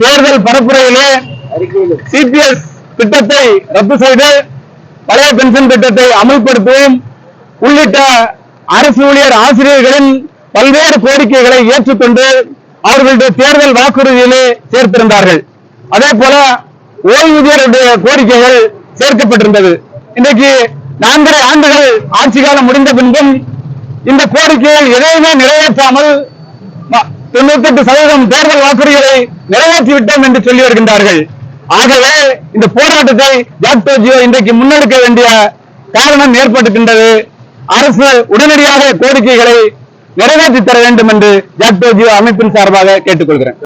தேர்தல் பரப்புரையிலே சிபிஎஸ் திட்டத்தை ரத்து செய்து பழைய பென்ஷன் திட்டத்தை அமல்படுத்துவோம் உள்ளிட்ட அரசு ஊழியர் ஆசிரியர்களின் பல்வேறு கோரிக்கைகளை ஏற்றுக்கொண்டு அவர்களுடைய தேர்தல் வாக்குறுதியிலே சேர்த்திருந்தார்கள். அதே போல ஓய்வூதியருடைய கோரிக்கைகள் சேர்க்கப்பட்டிருந்தது. இன்றைக்கு 4.5 ஆண்டுகள் ஆட்சி காலம் முடிந்த பின்பும் இந்த கோரிக்கைகள் எதையுமே நிறைவேற்றாமல் 98% தேர்தல் வாக்குறுதிகளை நிறைவேற்றிவிட்டோம் என்று சொல்லி வருகின்றார்கள். ஆகவே இந்த போராட்டத்தை ஜாக்டோ ஜியோ இன்றைக்கு முன்னெடுக்க வேண்டிய காரணம் ஏற்பட்டிருக்கின்றது. அரசு உடனடியாக கோரிக்கைகளை நிறைவேற்றி தர வேண்டும் என்று ஜாக்டோ ஜியோ அமைப்பின் சார்பாக கேட்டுக்கொள்கிறேன்.